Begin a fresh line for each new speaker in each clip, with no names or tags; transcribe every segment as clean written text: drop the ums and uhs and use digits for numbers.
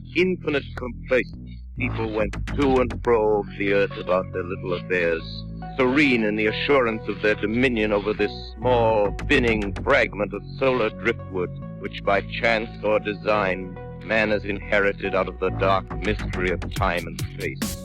With infinite complacence, people went to and fro over the earth about their little affairs, serene in the assurance of their dominion over this small, spinning fragment of solar driftwood, which by chance or design man has inherited out of the dark mystery of time and space.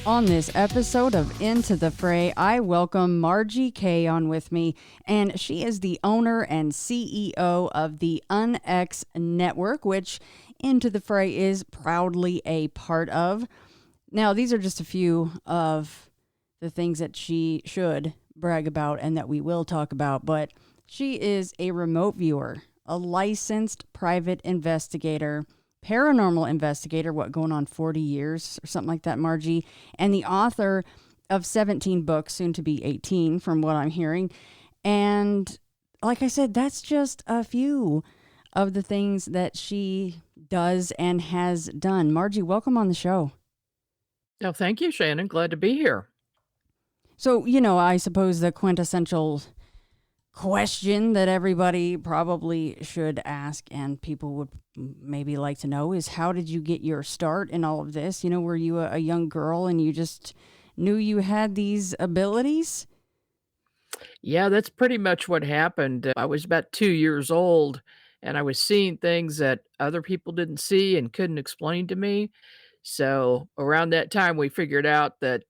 On this episode of Into the Fray, I welcome Margie K on with me, and she is the owner and CEO of the UNX Network, which Into the Fray is proudly a part of. Now, these are just a few of the things that she should brag about and that we will talk about, but she is a remote viewer, a licensed private investigator, paranormal investigator, going on 40 years or something like that, Margie, and the author of 17 books, soon to be 18 from what I'm hearing. And like I said, that's just a few of the things that she does and has done. Margie, welcome on the show.
Oh, thank you, Shannon. Glad to be here.
So, I suppose the quintessential question that everybody probably should ask and people would maybe like to know is, how did you get your start in all of this? Were you a young girl and you just knew you had these abilities?
Yeah, that's pretty much what happened. I was about 2 years old and I was seeing things that other people didn't see and couldn't explain to me. So around that time, we figured out that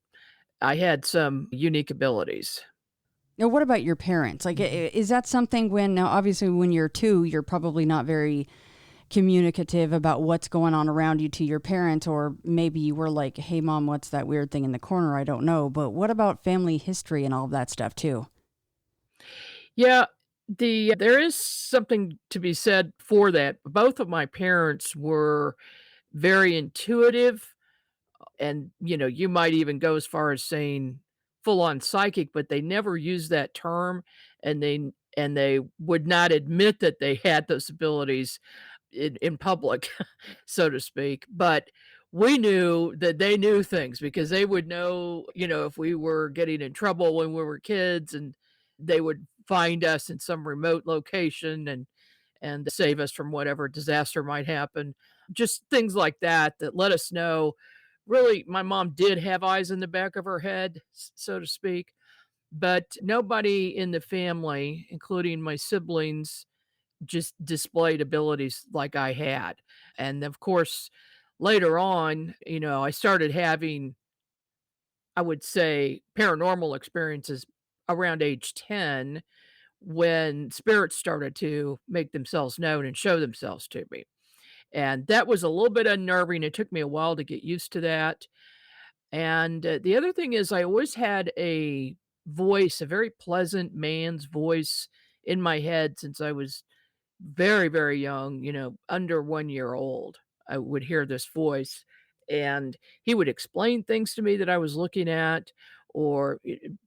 I had some unique abilities.
Now, what about your parents? Like, is that something now, obviously, when you're 2, you're probably not very communicative about what's going on around you to your parents, or maybe you were like, hey, Mom, what's that weird thing in the corner? I don't know. But what about family history and all of that stuff, too?
Yeah, there is something to be said for that. Both of my parents were very intuitive, and you might even go as far as saying full on psychic, but they never used that term, and they would not admit that they had those abilities in public, so to speak. But we knew that they knew things because they would know, if we were getting in trouble when we were kids, and they would find us in some remote location and save us from whatever disaster might happen. Just things like that let us know. Really, my mom did have eyes in the back of her head, so to speak, but nobody in the family, including my siblings, just displayed abilities like I had. And of course, later on, I started having, I would say, paranormal experiences around age 10 when spirits started to make themselves known and show themselves to me. And that was a little bit unnerving. It took me a while to get used to that. And the other thing is, I always had a voice, a very pleasant man's voice in my head since I was very, very young, under 1 year old. I would hear this voice, and he would explain things to me that I was looking at, or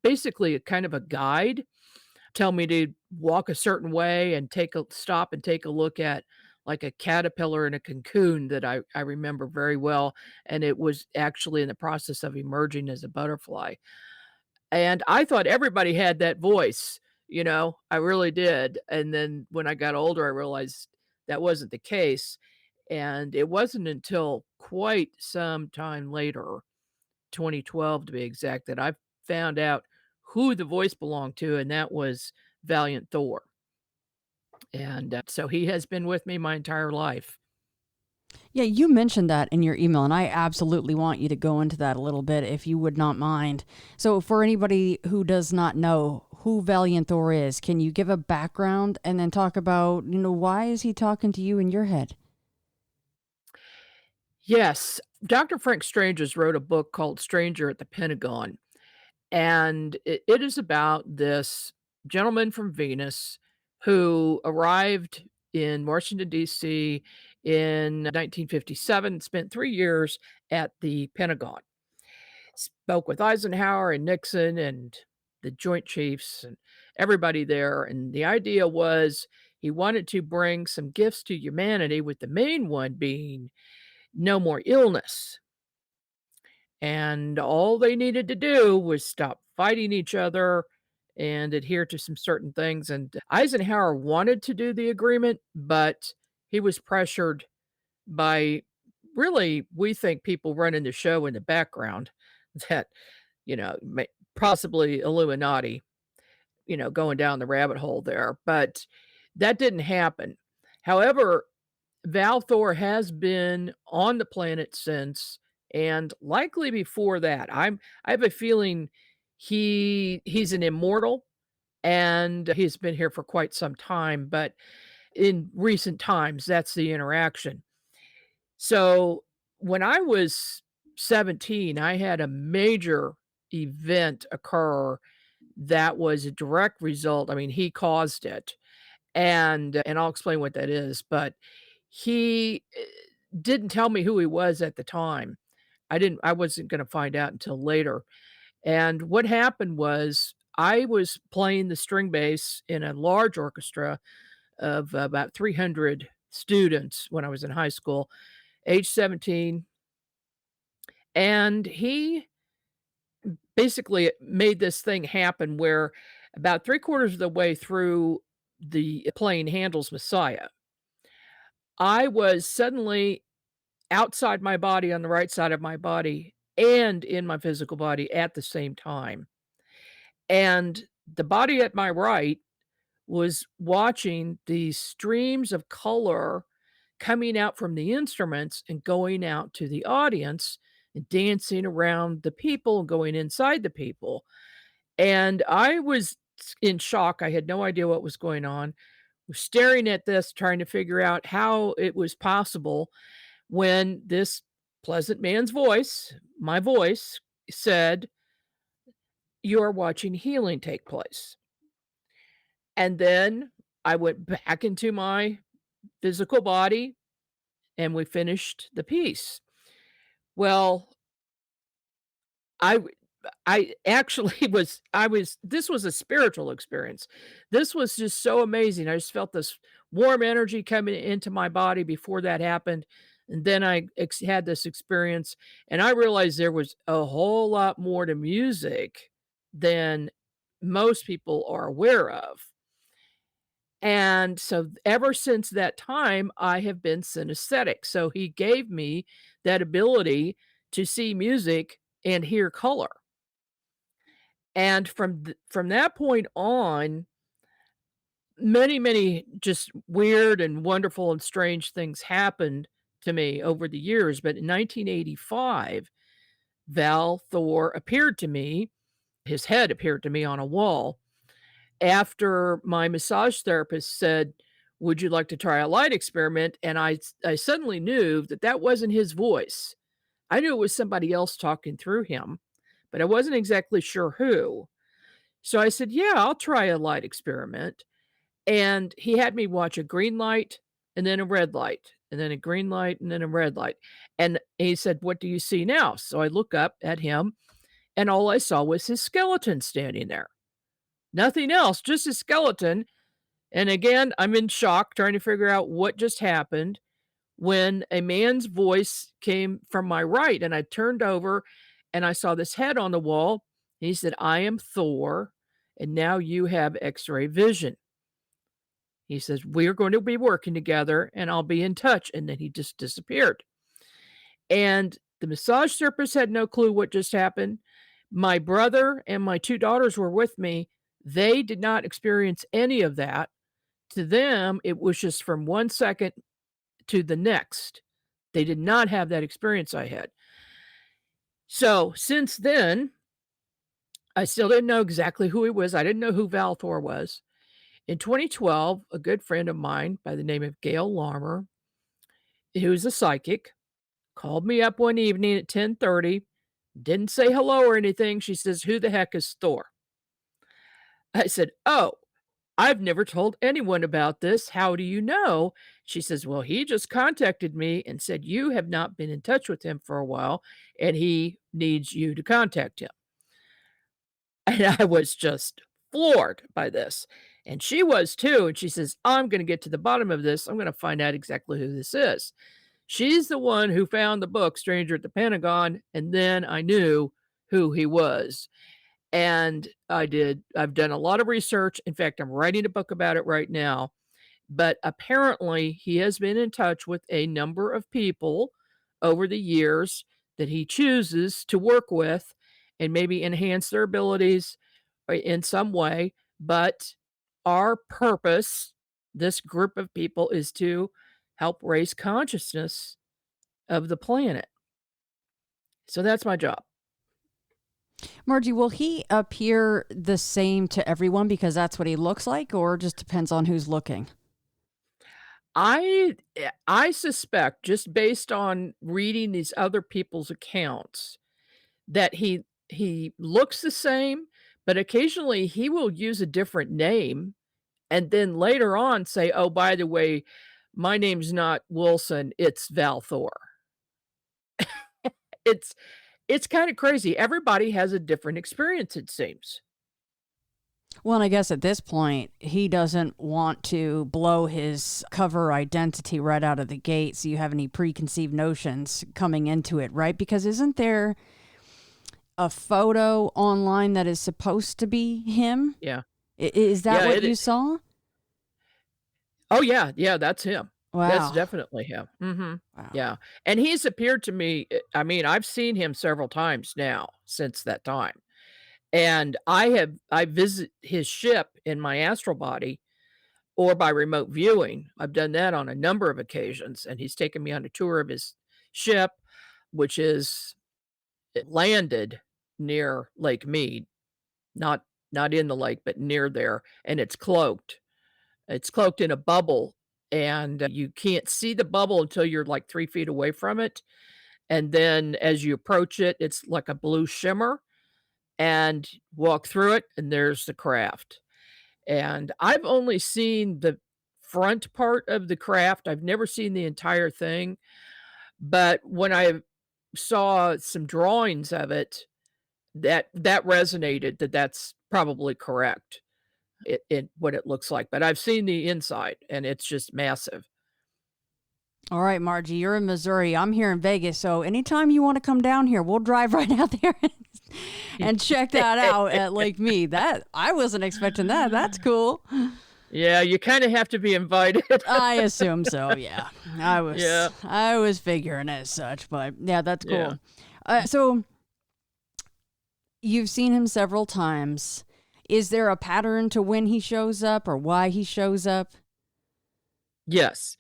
basically a kind of a guide, tell me to walk a certain way and stop and take a look at like a caterpillar in a cocoon that I remember very well. And it was actually in the process of emerging as a butterfly. And I thought everybody had that voice, I really did. And then when I got older, I realized that wasn't the case. And it wasn't until quite some time later, 2012 to be exact, that I found out who the voice belonged to, and that was Valiant Thor. And so he has been with me my entire life.
Yeah, you mentioned that in your email, and I absolutely want you to go into that a little bit if you would not mind. So for anybody who does not know who Valiant Thor is, can you give a background and then talk about, why is he talking to you in your head?
Yes. Dr. Frank Stranges wrote a book called Stranger at the Pentagon. And it is about this gentleman from Venus who arrived in Washington, D.C. in 1957, spent 3 years at the Pentagon, spoke with Eisenhower and Nixon and the Joint Chiefs and everybody there. And the idea was he wanted to bring some gifts to humanity, with the main one being no more illness. And all they needed to do was stop fighting each other and adhere to some certain things. And Eisenhower wanted to do the agreement, but he was pressured by really, we think, people running the show in the background that, possibly Illuminati, going down the rabbit hole there. But that didn't happen. However, Val Thor has been on the planet since, and likely before that. I have a feeling he's an immortal, and he's been here for quite some time, but in recent times, that's the interaction. So, when I was 17, I had a major event occur that was a direct result. I mean, he caused it, and I'll explain what that is, but he, didn't tell me who he was at the time. I wasn't gonna find out until later, and what happened was I was playing the string bass in a large orchestra of about 300 students when I was in high school, age 17, and he basically made this thing happen where about 3/4 of the way through the playing Handel's Messiah, I was suddenly outside my body on the right side of my body and in my physical body at the same time. And the body at my right was watching these streams of color coming out from the instruments and going out to the audience and dancing around the people and going inside the people. And I was in shock. I had no idea what was going on. Was staring at this, trying to figure out how it was possible when this pleasant man's voice, my voice, said, "You're watching healing take place." And then I went back into my physical body and we finished the piece. Well, I w I actually was this was a spiritual experience. This was just so amazing. I just felt this warm energy coming into my body before that happened, and then I had this experience, and I realized there was a whole lot more to music than most people are aware of. And so ever since that time, I have been synesthetic. So he gave me that ability to see music and hear color. And from that point on, many just weird and wonderful and strange things happened to me over the years. But in 1985, Val Thor appeared to me. His head appeared to me on a wall after my massage therapist said, "Would you like to try a light experiment?" And I suddenly knew that that wasn't his voice. I knew it was somebody else talking through him, but I wasn't exactly sure who. So I said, "Yeah, I'll try a light experiment." And he had me watch a green light and then a red light and then a green light and then a red light. And he said, "What do you see now?" So I look up at him and all I saw was his skeleton standing there. Nothing else, just his skeleton. And again, I'm in shock trying to figure out what just happened when a man's voice came from my right, and I turned over and I saw this head on the wall. He said, "I am Thor, and now you have X-ray vision." He says, "We're going to be working together and I'll be in touch." And then he just disappeared. And the massage therapist had no clue what just happened. My brother and my two daughters were with me. They did not experience any of that. To them, it was just from 1 second to the next. They did not have that experience I had. So since then, I still didn't know exactly who he was. I didn't know who Val Thor was. In 2012, a good friend of mine by the name of Gail Larmer, who's a psychic, called me up one evening at 10:30, didn't say hello or anything. She says, "Who the heck is Thor?" I said, "Oh, I've never told anyone about this. How do you know?" She says, "Well, he just contacted me and said you have not been in touch with him for a while and he needs you to contact him." And I was just floored by this. And she was too. And she says, "I'm going to get to the bottom of this. I'm going to find out exactly who this is." She's the one who found the book Stranger at the Pentagon, and then I knew who he was. And I've done a lot of research. In fact, I'm writing a book about it right now. But apparently, he has been in touch with a number of people over the years that he chooses to work with and maybe enhance their abilities in some way. But our purpose, this group of people, is to help raise consciousness of the planet. So that's my job.
Margie, will he appear the same to everyone because that's what he looks like, or just depends on who's looking?
I suspect, just based on reading these other people's accounts, that he looks the same, but occasionally he will use a different name and then later on say, "Oh, by the way, my name's not Wilson, it's Val Thor." It's it's kinda crazy. Everybody has a different experience, it seems.
Well, and I guess at this point, he doesn't want to blow his cover identity right out of the gate so you have any preconceived notions coming into it, right? Because isn't there a photo online that is supposed to be him?
Yeah.
Is that
Yeah,
what you saw?
Oh, yeah, that's him. That's
Wow.
definitely him.
Wow.
Yeah, and he's appeared to me, I mean, I've seen him several times now since that time, and I visit his ship in my astral body or by remote viewing. I've done that on a number of occasions, and he's taken me on a tour of his ship, which is it landed near Lake Mead, not not in the lake, but near there, and it's cloaked. It's cloaked in a bubble, and you can't see the bubble until you're like 3 feet away from it, and then as you approach it, it's like a blue shimmer, and walk through it, and there's the craft. And I've only seen the front part of the craft, I've never seen the entire thing, but when I saw some drawings of it, that resonated that that's probably correct. It what it looks like, but I've seen the inside, and it's just massive.
All right, Margie, you're in Missouri. I'm here in Vegas. So anytime you want to come down here, we'll drive right out there and check that out at Lake Mead. That I wasn't expecting that. That's cool.
Yeah, you kinda have to be invited.
I assume so. Yeah,
Yeah.
I was figuring as such, but yeah, that's cool.
Yeah.
So you've seen him several times. Is there a pattern to when he shows up or why he shows up?
Yes.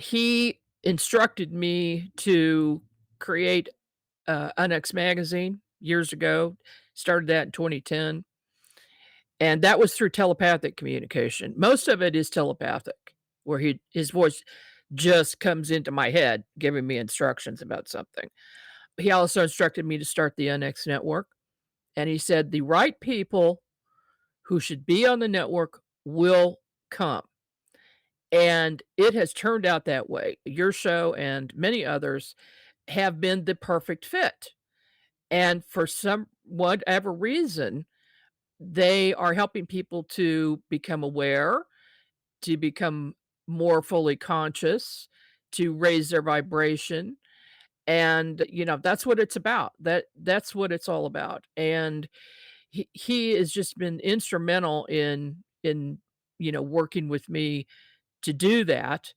He instructed me to create, Onyx magazine years ago, started that in 2010, and that was through telepathic communication. Most of it is telepathic, where his voice just comes into my head giving me instructions about something. He also instructed me to start the Onyx network, and he said, "The right people who should be on the network will come." And it has turned out that way. Your show and many others have been the perfect fit. And for some whatever reason, they are helping people to become aware, to become more fully conscious, to raise their vibration. And that's what it's about. That's what it's all about. And he has just been instrumental in working with me to do that.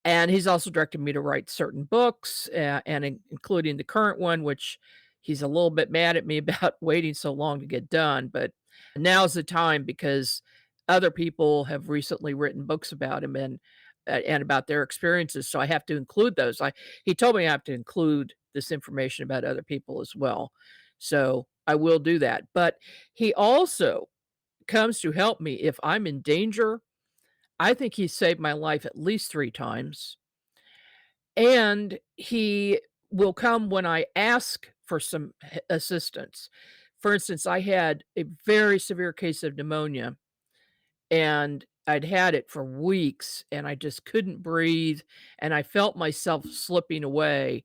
And he's also directed me to write certain books, including the current one, which he's a little bit mad at me about waiting so long to get done. But now's the time because other people have recently written books about him and about their experiences. So I have to include those. He told me I have to include this information about other people as well. So I will do that. But he also comes to help me if I'm in danger. I think he saved my life at least 3 times, and he will come when I ask for some assistance. For instance, I had a very severe case of pneumonia, and I'd had it for weeks, and I just couldn't breathe, and I felt myself slipping away,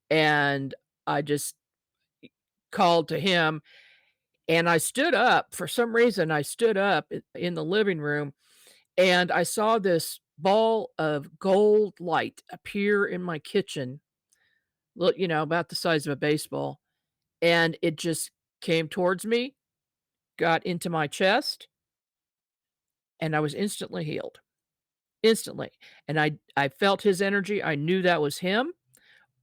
and I just called to him, and I stood up. For some reason, I stood up in the living room, and I saw this ball of gold light appear in my kitchen, look, about the size of a baseball, and it just came towards me, got into my chest, and I was instantly healed. Instantly. And I felt his energy. I knew that was him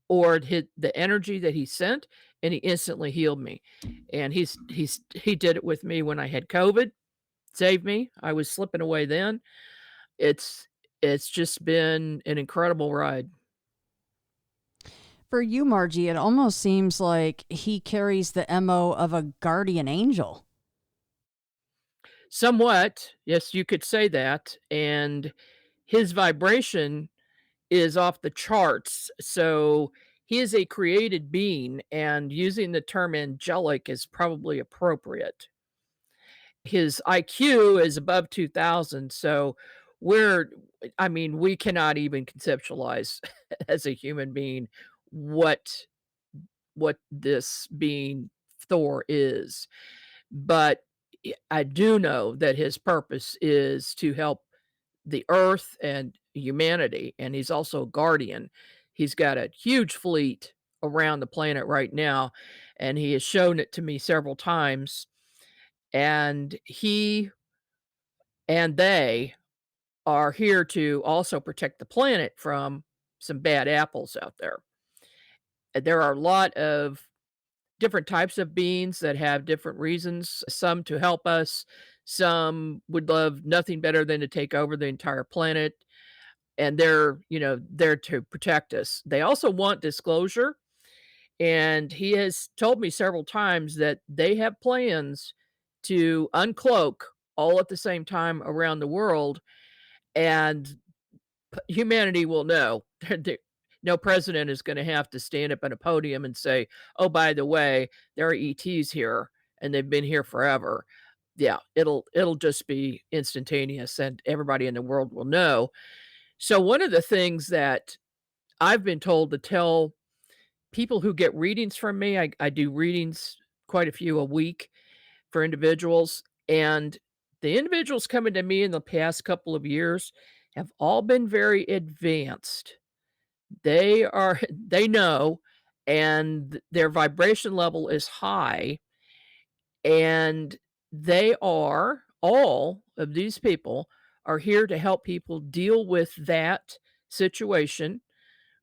or the energy that he sent, and he instantly healed me. And he did it with me when I had COVID, saved me. I was slipping away then. It's it's just been an incredible ride.
For you, Margie, it almost seems like he carries the MO of a guardian angel.
Somewhat, yes, you could say that. And his vibration is off the charts. So he is a created being, and using the term angelic is probably appropriate. His IQ is above 2000. So we cannot even conceptualize as a human being what this being Thor is. But I do know that his purpose is to help the earth and humanity, and he's also a guardian. He's got a huge fleet around the planet right now, and he has shown it to me several times. And he and they are here to also protect the planet from some bad apples out there. There are a lot of different types of beings that have different reasons, some to help us, some would love nothing better than to take over the entire planet, and they're, there to protect us. They also want disclosure, and he has told me several times that they have plans to uncloak all at the same time around the world, and humanity will know. No president is going to have to stand up at a podium and say, "Oh, by the way, there are ETs here, and they've been here forever." Yeah, it'll just be instantaneous, and everybody in the world will know. So one of the things that I've been told to tell people who get readings from me, I do readings, quite a few a week for individuals, and the individuals coming to me in the past couple of years have all been very advanced. They know, and their vibration level is high, and they are all of these people are here to help people deal with that situation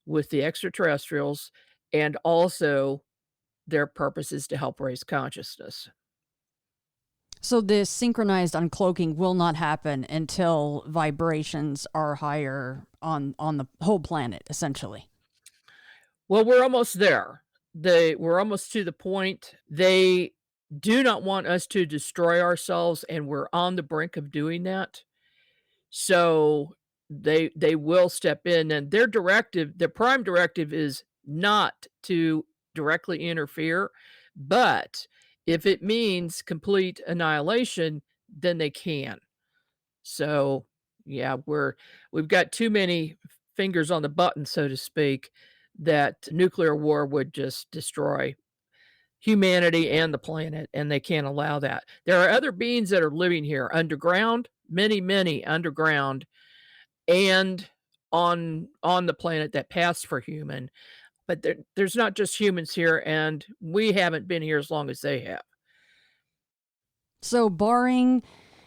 with the extraterrestrials, and also their purpose is to help raise consciousness.
So this synchronized uncloaking will not happen until vibrations are higher on the whole planet, essentially.
Well, we're almost there. We're almost to the point. They do not want us to destroy ourselves, and we're on the brink of doing that. So they will step in, and their prime directive is not to directly interfere, but if it means complete annihilation, then they can. So, yeah, we've got too many fingers on the button, so to speak, that nuclear war would just destroy humanity and the planet, and they can't allow that. There are other beings that are living here underground, many, many underground, and on the planet that passed for human. But there's not just humans here, and we haven't been here as long as they have.
So barring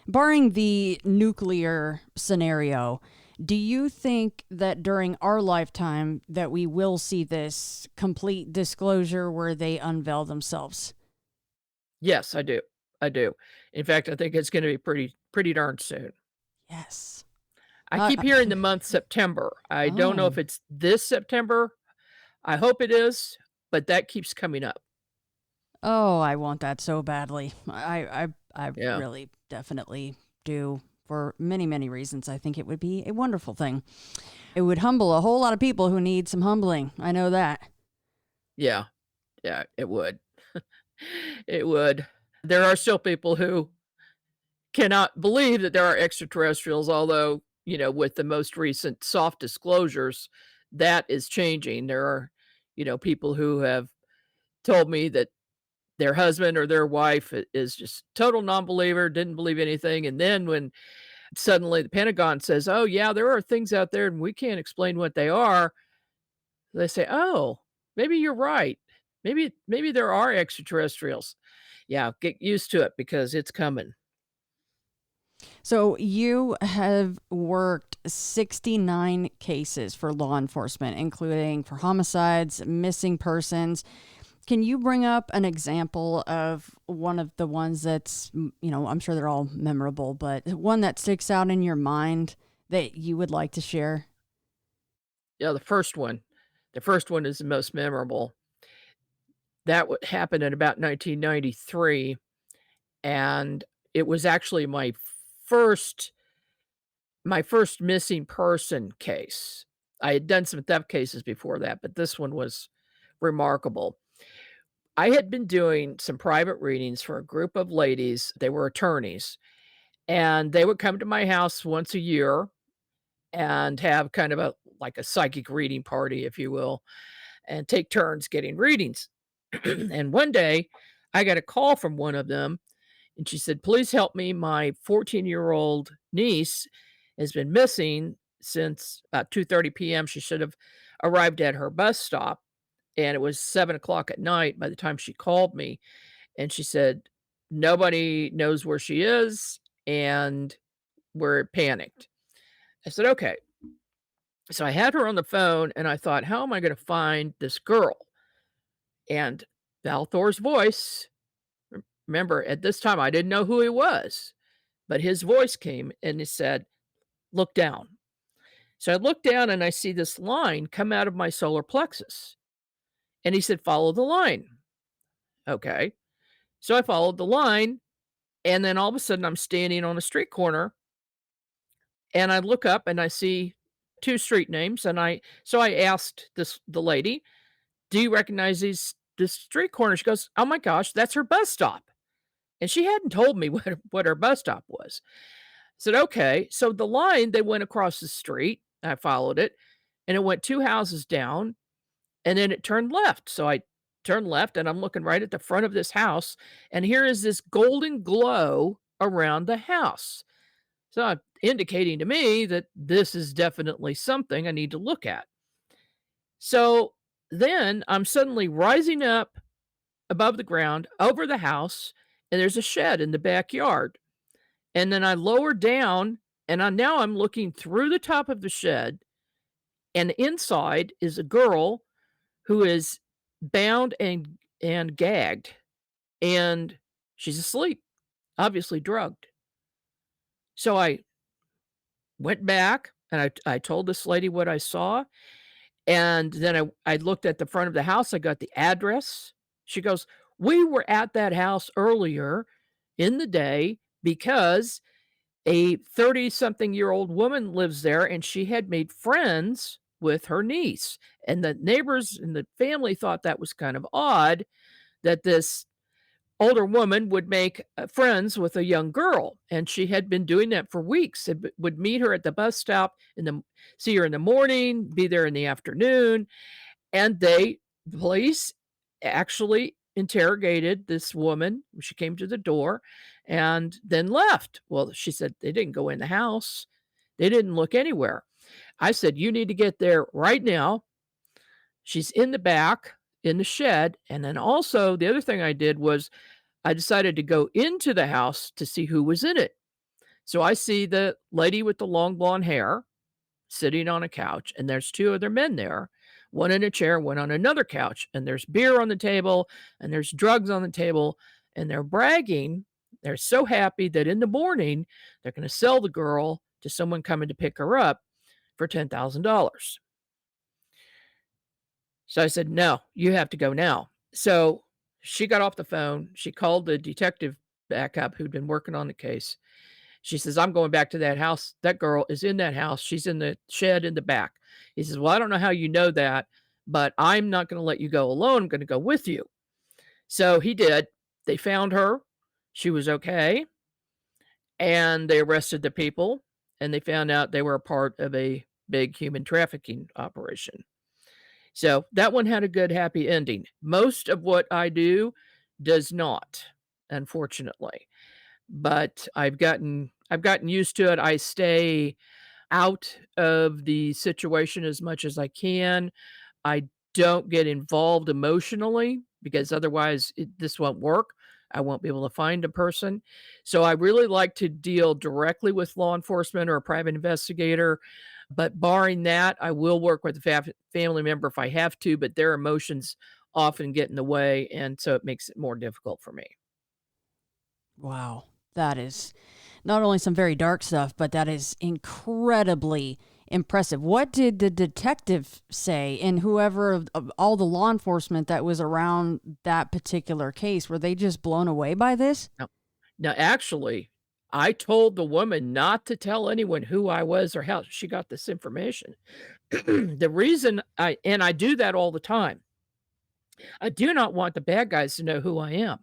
the nuclear scenario, do you think that during our lifetime that we will see this complete disclosure where they unveil themselves?
Yes, I do. I do. In fact, I think it's going to be pretty darn soon.
Yes.
I keep hearing the month September. I don't know if it's this September. I hope it is, but that keeps coming up.
Oh, I want that so badly. I
Yeah.
really definitely do, for many, many reasons. I think it would be a wonderful thing. It would humble a whole lot of people who need some humbling. I know that.
Yeah. Yeah, it would. It would. There are still people who cannot believe that there are extraterrestrials, although, with the most recent soft disclosures, that is changing. There are, people who have told me that their husband or their wife is just total non-believer, didn't believe anything. And then when Suddenly the Pentagon says, "Oh, yeah, there are things out there and we can't explain what they are." They say, "Oh, maybe you're right. Maybe there are extraterrestrials." Yeah, get used to it because it's coming.
So you have worked 69 cases for law enforcement, including for homicides, missing persons. Can you bring up an example of one of the ones that's, I'm sure they're all memorable, but one that sticks out in your mind that you would like to share?
Yeah, the first one. The first one is the most memorable. That happened in about 1993, and it was actually first my first missing person case. I had done some theft cases before that, but this one was remarkable. I had been doing some private readings for a group of ladies. They were attorneys, and they would come to my house once a year and have kind of a psychic reading party, if you will, and take turns getting readings. And one day, I got a call from one of them, and she said, "Please help me. My 14-year-old niece has been missing since about 2:30 p.m. She should have arrived at her bus stop, and it was 7 o'clock at night by the time she called me." And she said, "Nobody knows where she is, and we're panicked." I said, "Okay." So I had her on the phone, and I thought, "How am I going to find this girl?" And Val Thor's voice, remember, at this time, I didn't know who he was, but his voice came and it said, "Look down." So I looked down and I see this line come out of my solar plexus. And he said, "Follow the line." Okay. So I followed the line. And then all of a sudden, I'm standing on a street corner and I look up and I see two street names. So I asked the lady, "Do you recognize this street corner?" She goes, "Oh my gosh, that's her bus stop." And she hadn't told me what her bus stop was. I said, "Okay." So the line, they went across the street. I followed it and it went two houses down and then it turned left. So I turned left and I'm looking right at the front of this house. And here is this golden glow around the house. So indicating to me that this is definitely something I need to look at. So then I'm suddenly rising up above the ground over the house, and there's a shed in the backyard. And then I lower down, and now I'm looking through the top of the shed, and inside is a girl who is bound and gagged, and she's asleep, obviously drugged. So I went back and I told this lady what I saw, and then I looked at the front of the house, I got the address. She goes, "We were at that house earlier in the day because a 30-something-year-old woman lives there, and she had made friends with her niece, and the neighbors and the family thought that was kind of odd that this older woman would make, friends with a young girl, and she had been doing that for weeks, and would meet her at the bus stop see her in the morning, be there in the afternoon, and the police actually interrogated this woman. She came to the door and then left. Well, she said they didn't go in the house. They didn't look anywhere. I said, "You need to get there right now." She's in the back in the shed. And then also the other thing I did was I decided to go into the house to see who was in it. So I see the lady with the long blonde hair sitting on a couch, and there's two other men there, one in a chair, one on another couch, and there's beer on the table, and there's drugs on the table, and they're bragging. They're so happy that in the morning, they're going to sell the girl to someone coming to pick her up for $10,000. So I said, "No, you have to go now." So she got off the phone. She called the detective back up who'd been working on the case. She says, "I'm going back to that house. That girl is in that house. She's in the shed in the back." He says, "Well, I don't know how you know that, but I'm not going to let you go alone. I'm going to go with you." So he did. They found her. She was okay. And they arrested the people. And they found out they were a part of a big human trafficking operation. So that one had a good, happy ending. Most of what I do does not, unfortunately. but I've gotten used to it. I stay out of the situation as much as I can. I don't get involved emotionally because otherwise this won't work. I won't be able to find a person. So I really like to deal directly with law enforcement or a private investigator. But barring that, I will work with a family member if I have to, but their emotions often get in the way. And so it makes it more difficult for me.
Wow. That is not only some very dark stuff, but that is incredibly impressive. What did the detective say, and whoever of all the law enforcement that was around that particular case? Were they just blown away by this?
Now, actually, I told the woman not to tell anyone who I was or how she got this information. The reason I do that all the time, I do not want the bad guys to know who I am.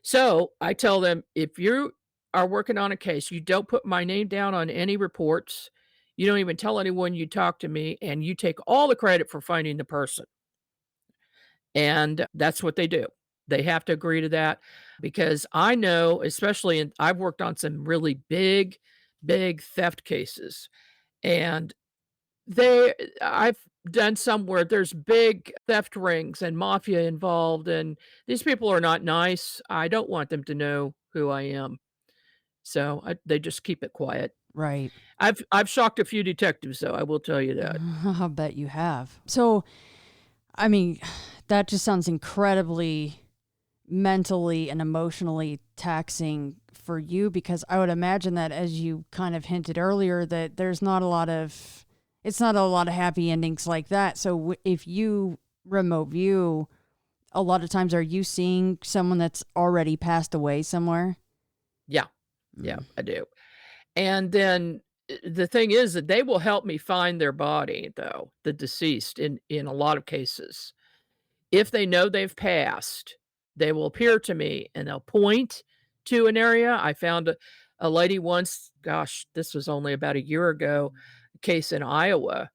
So I tell them, if you are working on a case, you don't put my name down on any reports. You don't even tell anyone you talk to me, and you take all the credit for finding the person. And that's what they do. They have to agree to that because I know, especially I've worked on some really big theft cases. And I've done some where there's big theft rings and mafia involved, and these people are not nice. I don't want them to know who I am. So they just keep it quiet.
Right.
I've shocked a few detectives, though, I will tell you that.
I bet you have. So, I mean, that just sounds incredibly mentally and emotionally taxing for you, because I would imagine that, as you kind of hinted earlier, that it's not a lot of happy endings like that. So if you remote view, a lot of times, are you seeing someone that's already passed away somewhere?
Yeah. Yeah, I do. And then the thing is that they will help me find their body, though, the deceased, in a lot of cases. If they know they've passed, they will appear to me and they'll point to an area. I found a lady once, gosh, this was only about a year ago, a case in Iowa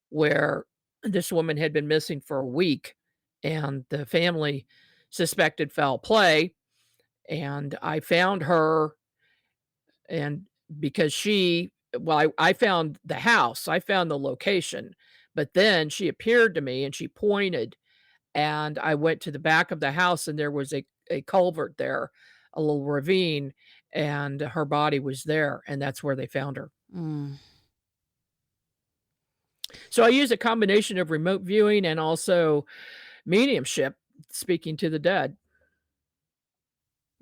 where this woman had been missing for a week and the family suspected foul play. And I found her, and because I found the house, I found the location, but then she appeared to me and she pointed, and I went to the back of the house and there was a culvert there, a little ravine, and her body was there, and that's where they found her.
Mm.
So I use a combination of remote viewing and also mediumship, speaking to the dead.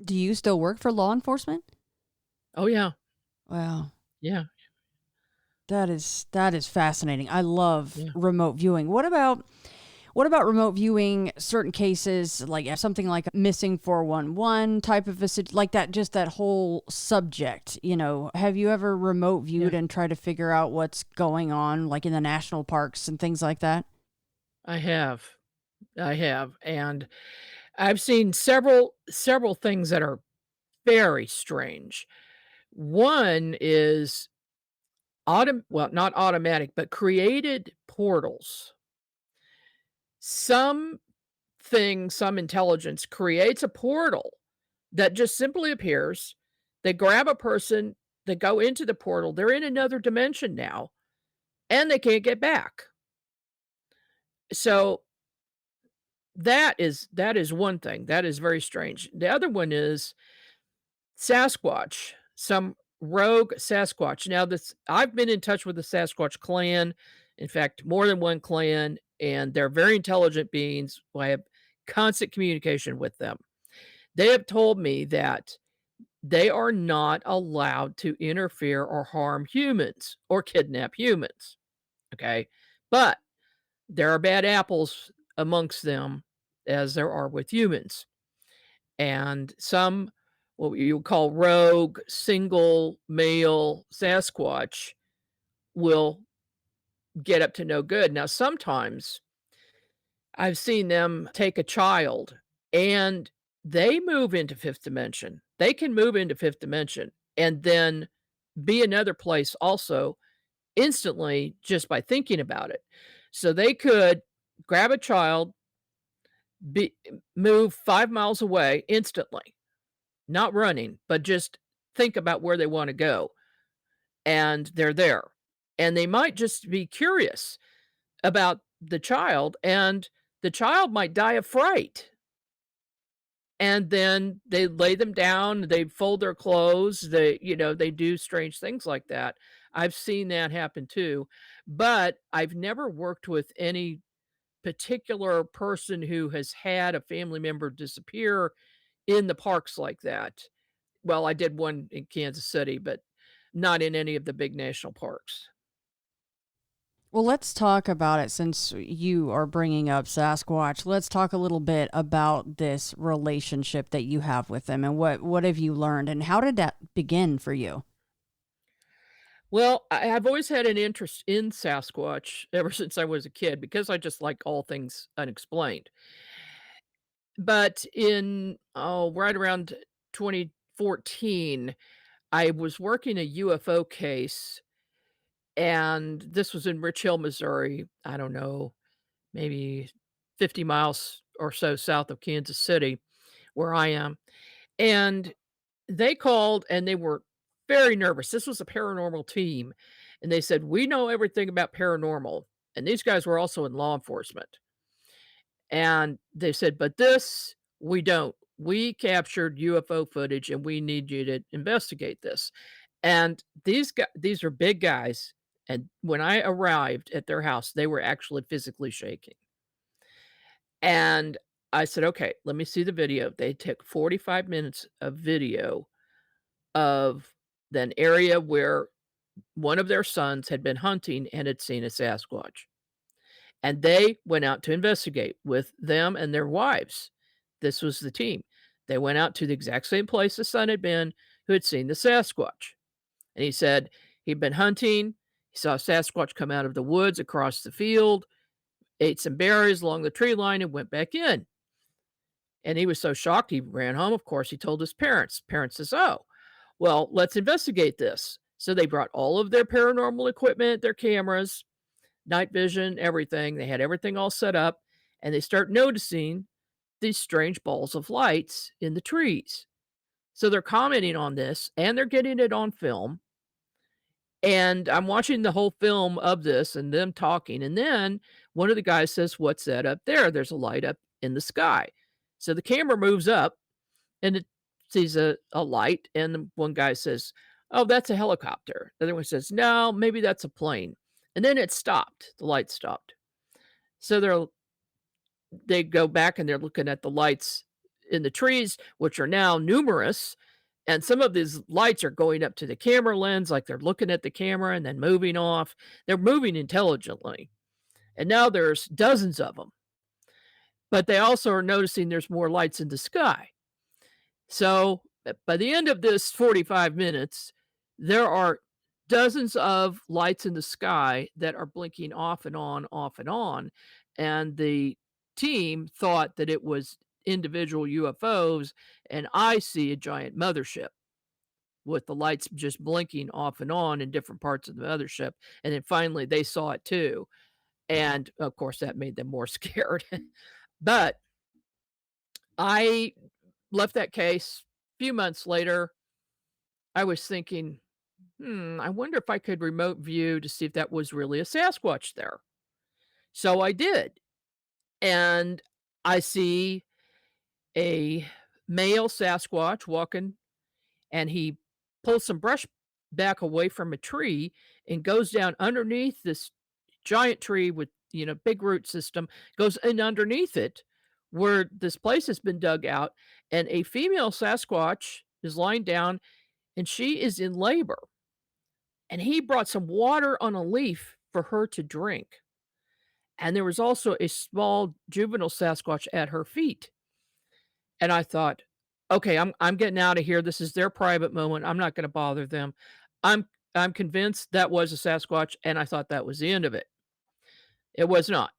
Do you still work for law enforcement?
Oh, yeah.
Wow.
Yeah.
That is fascinating. I love
Yeah.
remote viewing. What about remote viewing certain cases, like something like missing 411 type of like that, just that whole subject, have you ever remote viewed
Yeah.
and tried to figure out what's going on, like in the national parks and things like that?
I have. And I've seen several things that are very strange. One is well, not automatic, but created portals. Some some intelligence creates a portal that just simply appears. They grab a person, they go into the portal, they're in another dimension now, and they can't get back. So that is one thing. That is very strange. The other one is Sasquatch, some rogue Sasquatch. Now, this I've been in touch with the Sasquatch clan. In fact, more than one clan, and they're very intelligent beings. I have constant communication with them. They have told me that they are not allowed to interfere or harm humans or kidnap humans. Okay. But there are bad apples amongst them, as there are with humans. And some, what you would call rogue, single male Sasquatch, will get up to no good. Now, sometimes I've seen them take a child and they move into fifth dimension. They can move into fifth dimension and then be another place also instantly just by thinking about it. So they could grab a child, be move 5 miles away instantly, not running, but just think about where they want to go. And they're there. And they might just be curious about the child, and the child might die of fright. And then they lay them down, they fold their clothes, they do strange things like that. I've seen that happen too, but I've never worked with any particular person who has had a family member disappear in the parks like that. Well, I did one in Kansas City, but not in any of the big national parks.
Well, let's talk about it since you are bringing up Sasquatch. Let's talk a little bit about this relationship that you have with them and what have you learned and how did that begin for you?
Well, I've always had an interest in Sasquatch ever since I was a kid because I just like all things unexplained. But right around 2014, I was working a UFO case, and this was in Rich Hill, Missouri. I don't know, maybe 50 miles or so south of Kansas City, where I am. And they called and they were very nervous. This was a paranormal team. And they said, "We know everything about paranormal." And these guys were also in law enforcement. And they said, "But this, we don't. We captured UFO footage and we need you to investigate this." And these are big guys. And when I arrived at their house, they were actually physically shaking. And I said, "Okay, let me see the video." They took 45 minutes of video of an area where one of their sons had been hunting and had seen a Sasquatch. And they went out to investigate with them and their wives. This was the team. They went out to the exact same place the son had been who had seen the Sasquatch. And he said he'd been hunting. He saw a Sasquatch come out of the woods across the field, ate some berries along the tree line, and went back in. And he was so shocked, he ran home. Of course, he told his parents. Parents says, "Oh, well, let's investigate this." So they brought all of their paranormal equipment, their cameras, night vision, everything. They had everything all set up, and they start noticing these strange balls of lights in the trees. So they're commenting on this, and they're getting it on film. And I'm watching the whole film of this and them talking. And then one of the guys says, "What's that up there?" There's a light up in the sky. So the camera moves up and it sees a light. And one guy says, "Oh, that's a helicopter." The other one says, "No, maybe that's a plane." And then it stopped. The light stopped. So they go back and they're looking at the lights in the trees, which are now numerous. And some of these lights are going up to the camera lens, like they're looking at the camera and then moving off. They're moving intelligently. And now there's dozens of them. But they also are noticing there's more lights in the sky. So by the end of this 45 minutes, there are dozens of lights in the sky that are blinking off and on, off and on. And the team thought that it was individual UFOs, and I see a giant mothership with the lights just blinking off and on in different parts of the mothership. And then finally they saw it too. And of course, that made them more scared. But I left that case. A few months later, I was thinking, I wonder if I could remote view to see if that was really a Sasquatch there. So I did. And I see a male Sasquatch walking, and he pulls some brush back away from a tree and goes down underneath this giant tree with, big root system, goes in underneath it where this place has been dug out. And a female Sasquatch is lying down and she is in labor. And he brought some water on a leaf for her to drink. And there was also a small juvenile Sasquatch at her feet. And I thought, "Okay, I'm getting out of here. This is their private moment. I'm not gonna bother them." I'm I'm convinced that was a Sasquatch, and I thought that was the end of it. It was not.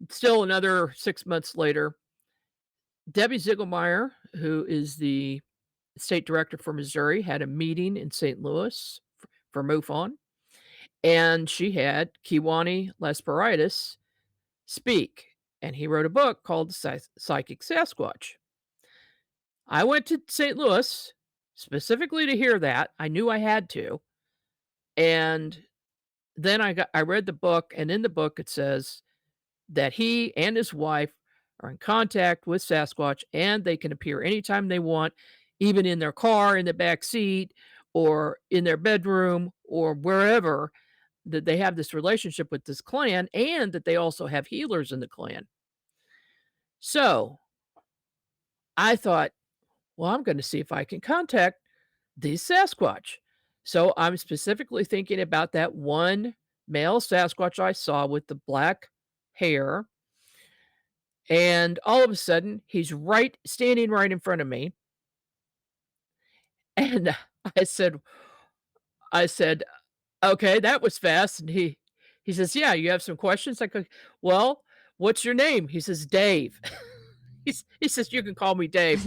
Still another 6 months later, Debbie Ziegelmeyer, who is the state director for Missouri, had a meeting in St. Louis for MUFON, and she had Kiwani Lesperitis speak, and he wrote a book called Psychic Sasquatch. I went to St. Louis specifically to hear that. I knew I had to. And then I read the book, and in the book it says that he and his wife are in contact with Sasquatch, and they can appear anytime they want, even in their car, in the back seat, or in their bedroom, or wherever, that they have this relationship with this clan, and that they also have healers in the clan. So I thought, well, I'm going to see if I can contact these Sasquatch. So I'm specifically thinking about that one male Sasquatch I saw with the black hair. And all of a sudden, he's standing right in front of me. And I said, okay, that was fast. And he says, yeah, you have some questions? I go, well, what's your name? He says, Dave. He says, you can call me Dave.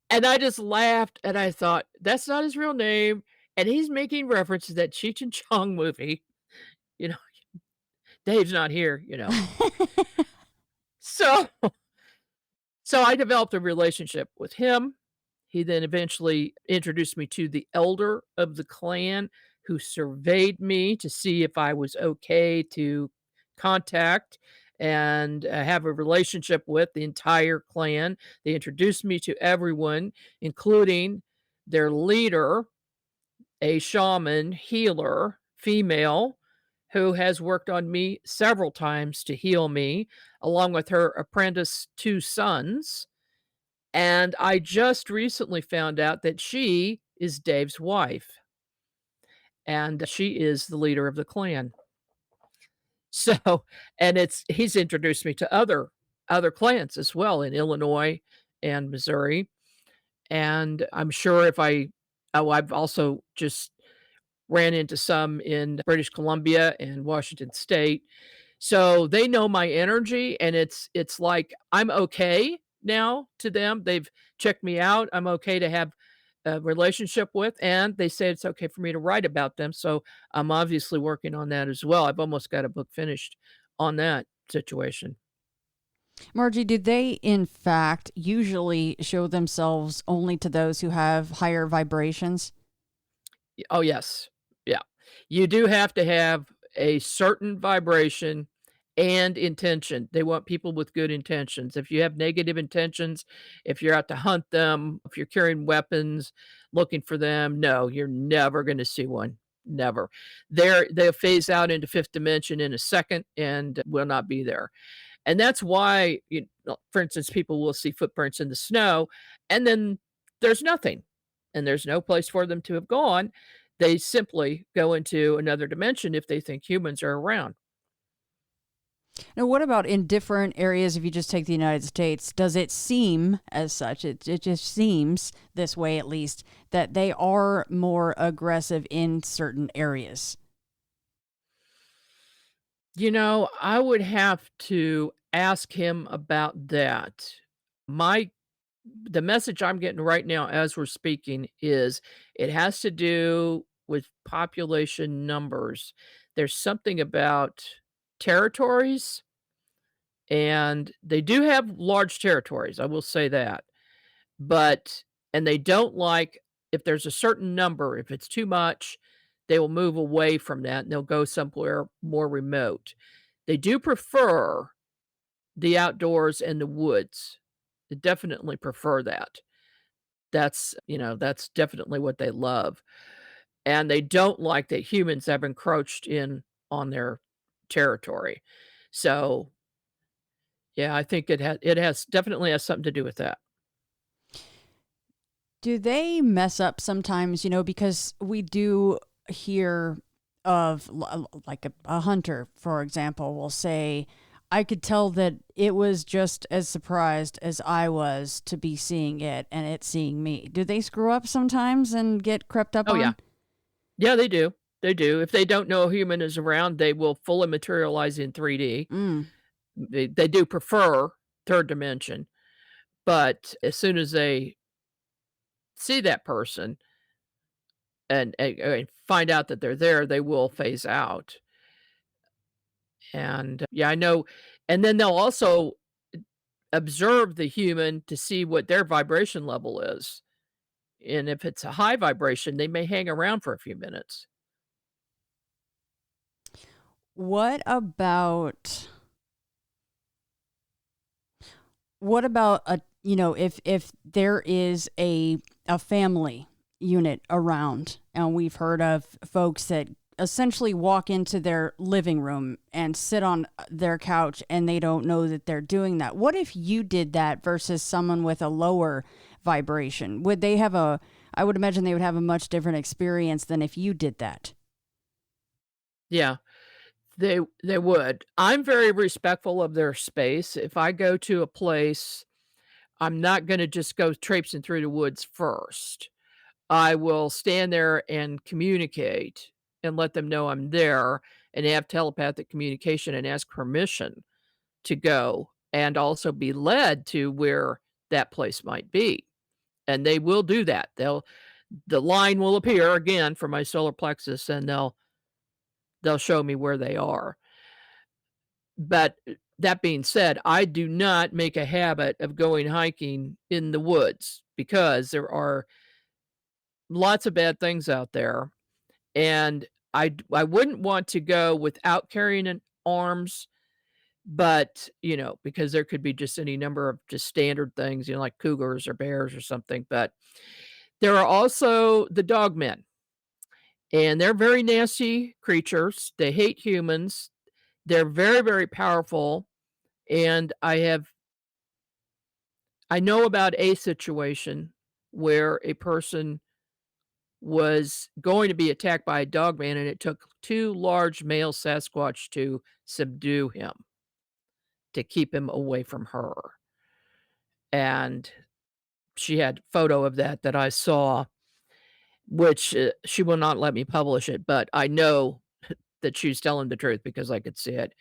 And I just laughed, and I thought, "That's not his real name," and he's making reference to that Cheech and Chong movie, you know, Dave's not here, you know. So so I developed a relationship with him. He then eventually introduced me to the elder of the clan who surveyed me to see if I was okay to contact and have a relationship with the entire clan. They introduced me to everyone, including their leader, a shaman healer, female, who has worked on me several times to heal me, along with her apprentice 2 sons. And I just recently found out that she is Dave's wife, and she is the leader of the clan. So, and he's introduced me to other clans as well in Illinois and Missouri. And I'm sure I've also just ran into some in British Columbia and Washington State. So they know my energy, and it's like I'm okay now to them. They've checked me out. I'm okay to have a relationship with, and they say it's okay for me to write about them. So I'm obviously working on that as well. I've almost got a book finished on that situation.
Margie, do they in fact usually show themselves only to those who have higher vibrations?
Oh, yes. Yeah. You do have to have a certain vibration and intention. They want people with good intentions. If you have negative intentions, if you're out to hunt them, if you're carrying weapons, looking for them, no, you're never going to see one. Never. They'll phase out into fifth dimension in a second and will not be there. And that's why, for instance, people will see footprints in the snow and then there's nothing and there's no place for them to have gone. They simply go into another dimension if they think humans are around.
Now, what about in different areas? If you just take the United States, does it seem as such? It just seems this way, at least, that they are more aggressive in certain areas.
I would have to ask him about that. The message I'm getting right now as we're speaking is it has to do with population numbers. There's something about territories, and they do have large territories, I will say that. But and they don't like if there's a certain number, if it's too much, they will move away from that and they'll go somewhere more remote. They do prefer the outdoors and the woods. They definitely prefer that. That's definitely what they love. And they don't like that humans have encroached in on their territory. So, yeah, I think it definitely has something to do with that.
Do they mess up sometimes, because we do hear of like a hunter, for example, will say, I could tell that it was just as surprised as I was to be seeing it and it seeing me. Do they screw up sometimes and get crept up
Oh,
on?
yeah. Yeah, they do. They do. If they don't know a human is around, they will fully materialize in 3D. They do prefer third dimension, but as soon as they see that person and find out that they're there, they will phase out. And, yeah, I know and then they'll also observe the human to see what their vibration level is. And if it's a high vibration, they may hang around for a few minutes.
What about a if there is a family unit around, and we've heard of folks that essentially walk into their living room and sit on their couch and they don't know that they're doing that. What if you did that versus someone with a lower vibration? Would they have I would imagine they would have a much different experience than if you did that.
Yeah, they would. I'm very respectful of their space. If I go to a place, I'm not gonna just go traipsing through the woods first. I will stand there and communicate and let them know I'm there and have telepathic communication and ask permission to go and also be led to where that place might be. And they will do that. The line will appear again from my solar plexus and they'll show me where they are. But that being said, I do not make a habit of going hiking in the woods because there are lots of bad things out there. And I wouldn't want to go without carrying an arms, but, because there could be just any number of just standard things, like cougars or bears or something. But there are also the dogmen, and they're very nasty creatures. They hate humans. They're very, very powerful. And I know about a situation where a person was going to be attacked by a dogman, and it took 2 large male Sasquatch to subdue him, to keep him away from her. And she had photo of that I saw, which, she will not let me publish it, but I know that she's telling the truth because I could see it.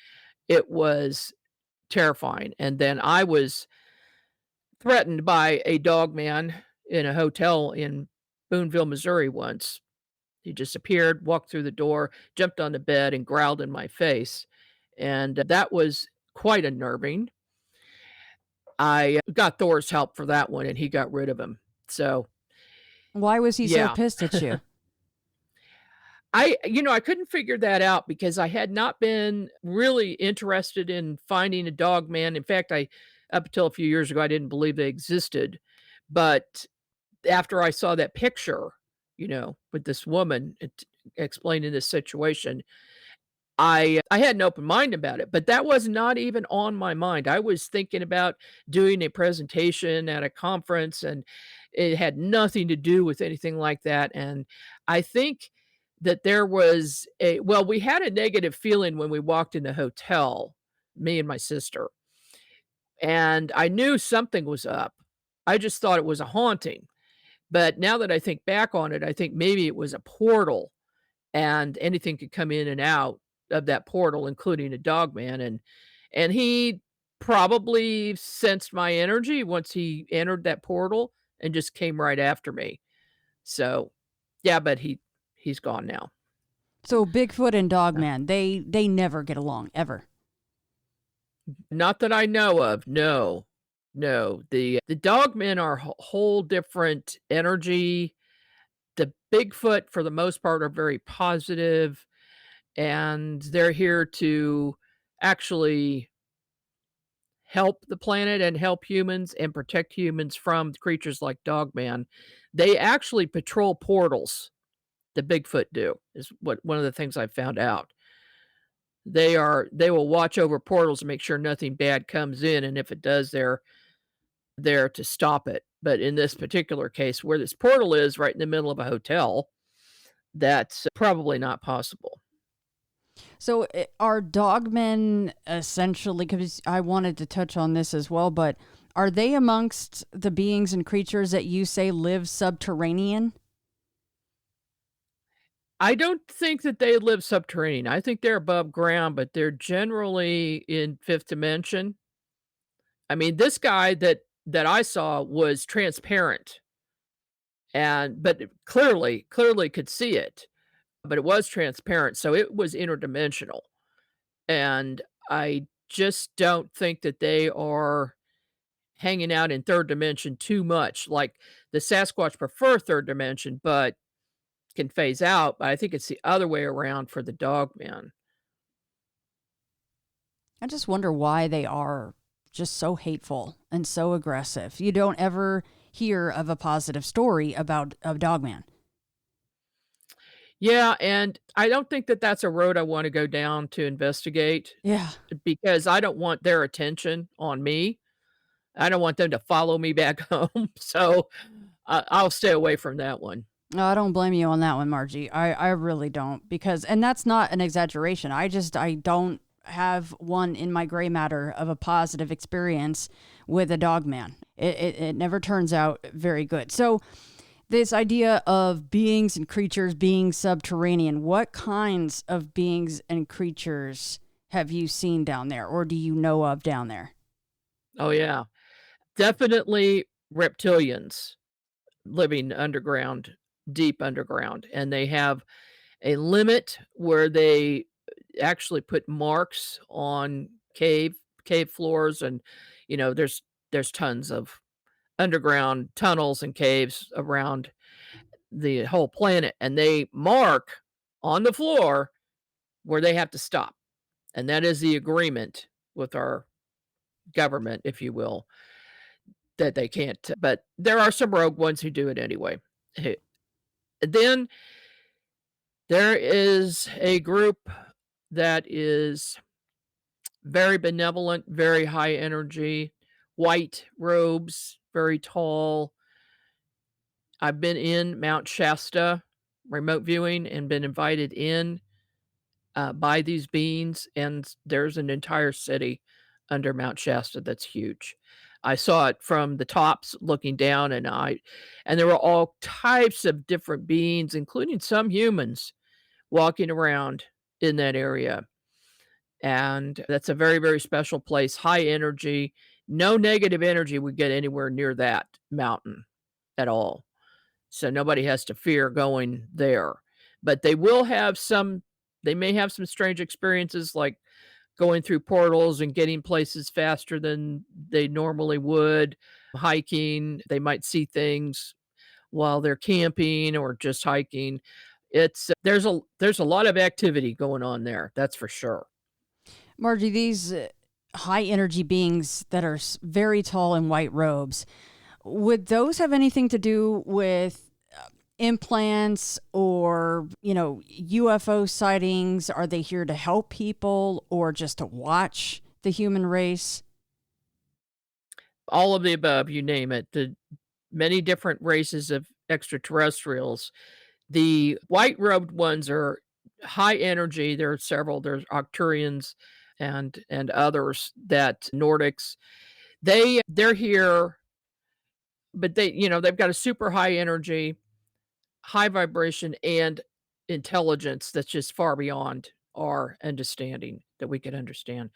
It was terrifying, and then I was threatened by a dogman in a hotel in Boonville, Missouri once. He just appeared, walked through the door, jumped on the bed, and growled in my face, and that was quite unnerving. I got Thor's help for that one, and he got rid of him. So,
Why was he so
yeah.
pissed at you?
I couldn't figure that out because I had not been really interested in finding a dog man. In fact, up until a few years ago, I didn't believe they existed. But after I saw that picture, with this woman explaining this situation, I had an open mind about it, but that was not even on my mind. I was thinking about doing a presentation at a conference, and it had nothing to do with anything like that. And I think that there was we had a negative feeling when we walked in the hotel, me and my sister, and I knew something was up. I just thought it was a haunting. But now that I think back on it, I think maybe it was a portal and anything could come in and out of that portal, including a dogman, and he probably sensed my energy once he entered that portal and just came right after me. So, yeah, but he's gone now.
So Bigfoot and Dogman, they never get along ever.
Not that I know of. No. No. The dogmen are a whole different energy. The Bigfoot, for the most part, are very positive, and they're here to actually help the planet and help humans and protect humans from creatures like Dogman. They actually patrol portals. The Bigfoot do, is one of the things I found out. They will watch over portals and make sure nothing bad comes in, and if it does, they're there to stop it. But in this particular case, where this portal is right in the middle of a hotel, that's probably not possible.
So are dogmen essentially, because I wanted to touch on this as well, but are they amongst the beings and creatures that you say live subterranean?
I don't think that they live subterranean. I think they're above ground, but they're generally in fifth dimension. I mean, this guy that I saw was transparent, but clearly could see it, but it was transparent, so it was interdimensional. And I just don't think that they are hanging out in third dimension too much. Like the Sasquatch prefer third dimension, but can phase out. But I think it's the other way around for the Dogmen.
I just wonder why they are just so hateful and so aggressive. You don't ever hear of a positive story about a Dogman.
Yeah, and I don't think that that's a road I want to go down to investigate
Yeah.
because I don't want their attention on me. I don't want them to follow me back home. So I'll stay away from that one.
No, I don't blame you on that one, Margie. I really don't, because, and that's not an exaggeration. I don't have one in my gray matter of a positive experience with a Dogman. It never turns out very good. So this idea of beings and creatures being subterranean, what kinds of beings and creatures have you seen down there, or do you know of down there?
Oh, yeah. Definitely reptilians living underground, deep underground. And they have a limit where they actually put marks on cave floors. And, there's tons of underground tunnels and caves around the whole planet. And they mark on the floor where they have to stop. And that is the agreement with our government, if you will, that they can't. But there are some rogue ones who do it anyway. Then there is a group that is very benevolent, very high energy, white robes, very tall. I've been in Mount Shasta remote viewing and been invited in by these beings, and there's an entire city under Mount Shasta that's huge. I saw it from the tops looking down, and there were all types of different beings, including some humans, walking around in that area. And that's a very, very special place, high energy. No negative energy would get anywhere near that mountain at all. So nobody has to fear going there. But they may have some strange experiences like going through portals and getting places faster than they normally would, hiking. They might see things while they're camping or just hiking. It's there's a lot of activity going on there, that's for sure.
Margie, these high energy beings that are very tall in white robes, would those have anything to do with implants or, UFO sightings? Are they here to help people or just to watch the human race?
All of the above, you name it. The many different races of extraterrestrials. The white-robed ones are high energy. There are several. There's Arcturians and others that Nordics. They're here, but they've got a super high energy, high vibration, and intelligence that's just far beyond our understanding that we could understand.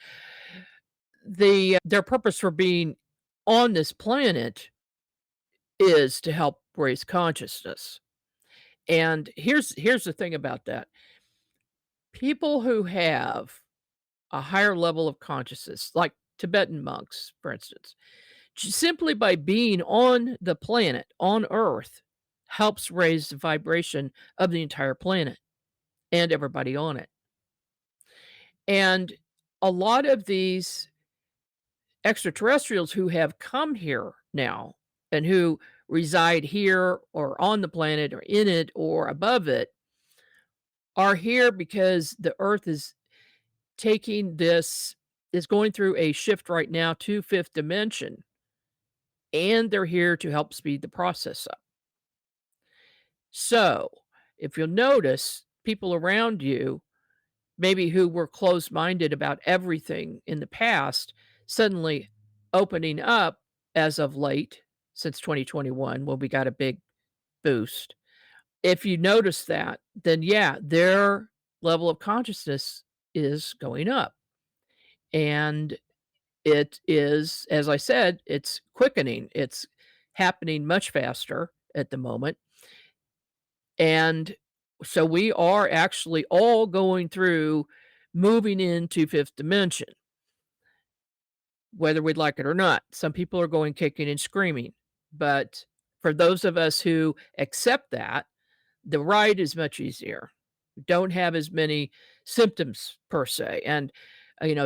Their purpose for being on this planet is to help raise consciousness. And here's the thing about that. People who have a higher level of consciousness, like Tibetan monks, for instance, simply by being on the planet, on Earth, helps raise the vibration of the entire planet and everybody on it. And a lot of these extraterrestrials who have come here now and who reside here or on the planet or in it or above it are here because the Earth is going through a shift right now to fifth dimension, and they're here to help speed the process up. So, if you'll notice, people around you, maybe who were closed-minded about everything in the past, suddenly opening up as of late, since 2021, when we got a big boost. If you notice that, then yeah, their level of consciousness is going up. And it is, as I said, it's quickening. It's happening much faster at the moment. And so we are actually all going through moving into fifth dimension. whether we'd like it or not. Some people are going kicking and screaming. But for those of us who accept that, the ride is much easier. We don't have as many symptoms per se. And,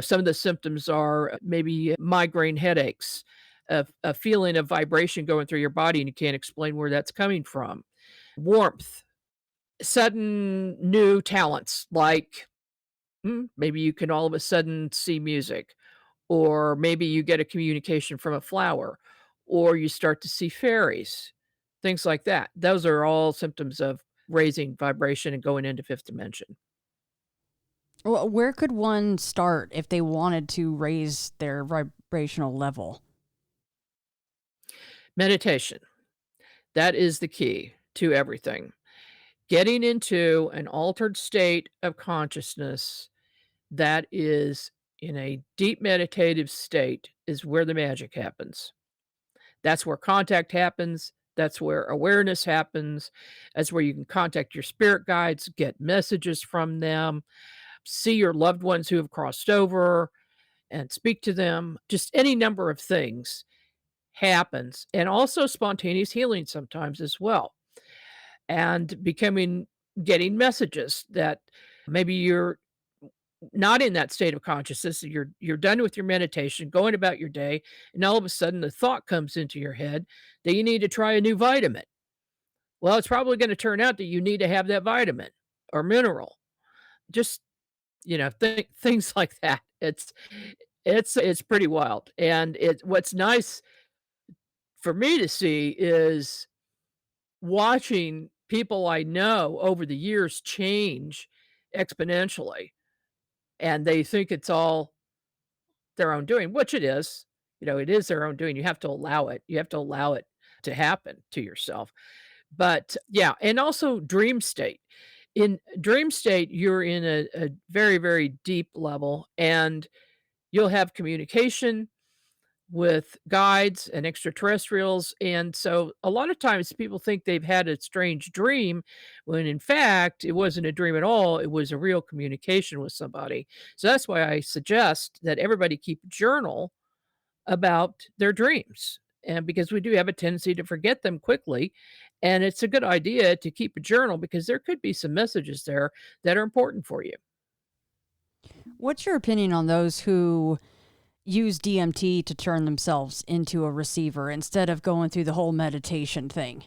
some of the symptoms are maybe migraine headaches, a feeling of vibration going through your body and you can't explain where that's coming from, warmth, sudden new talents like maybe you can all of a sudden see music, or maybe you get a communication from a flower, or you start to see fairies, things like that. Those are all symptoms of raising vibration and going into fifth dimension.
Well, where could one start if they wanted to raise their vibrational level?
Meditation. That is the key to everything. Getting into an altered state of consciousness that is in a deep meditative state is where the magic happens. That's where contact happens. That's where awareness happens. That's where you can contact your spirit guides, get messages from them, see your loved ones who have crossed over and speak to them. Just any number of things happens. And also spontaneous healing sometimes as well. And getting messages that maybe you're not in that state of consciousness. You're done with your meditation, going about your day, and all of a sudden the thought comes into your head that you need to try a new vitamin. Well, it's probably going to turn out that you need to have that vitamin or mineral. Just things like that. It's pretty wild. And what's nice for me to see is watching people I know over the years change exponentially, and they think it's all their own doing, which it is. It is their own doing. You have to allow it. You have to allow it to happen to yourself. But yeah, and also dream state. In dream state, you're in a very, very deep level, and you'll have communication with guides and extraterrestrials. And so a lot of times people think they've had a strange dream when in fact it wasn't a dream at all. It was a real communication with somebody. So that's why I suggest that everybody keep a journal about their dreams. And because we do have a tendency to forget them quickly. And it's a good idea to keep a journal because there could be some messages there that are important for you.
What's your opinion on those who use DMT to turn themselves into a receiver instead of going through the whole meditation thing?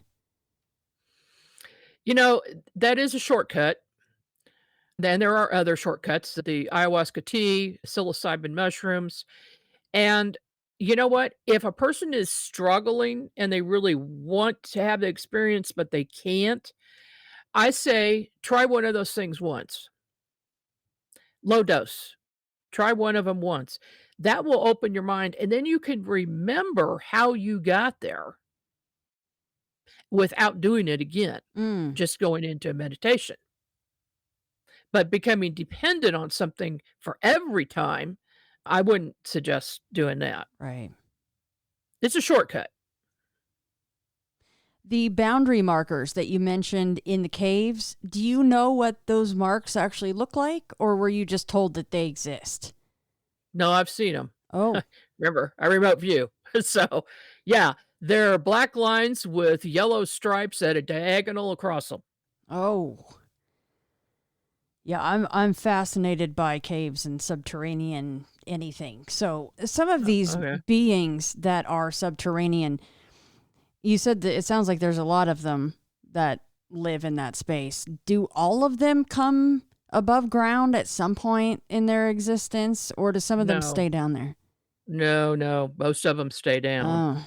That is a shortcut. Then there are other shortcuts, the ayahuasca tea, psilocybin mushrooms. And you know what? If a person is struggling and they really want to have the experience, but they can't, I say try one of those things once. Low dose. Try one of them once. That will open your mind, and then you can remember how you got there without doing it again, just going into meditation. But becoming dependent on something for every time, I wouldn't suggest doing that.
Right.
It's a shortcut.
The boundary markers that you mentioned in the caves, do you know what those marks actually look like, or were you just told that they exist?
No, I've seen them.
Oh.
Remember, I remote view. So, yeah, they're black lines with yellow stripes at a diagonal across them.
Oh. Yeah, I'm fascinated by caves and subterranean anything. So, some of these beings that are subterranean, you said that it sounds like there's a lot of them that live in that space. Do all of them come above ground at some point in their existence, or do some of them stay down there?
No. Most of them stay down.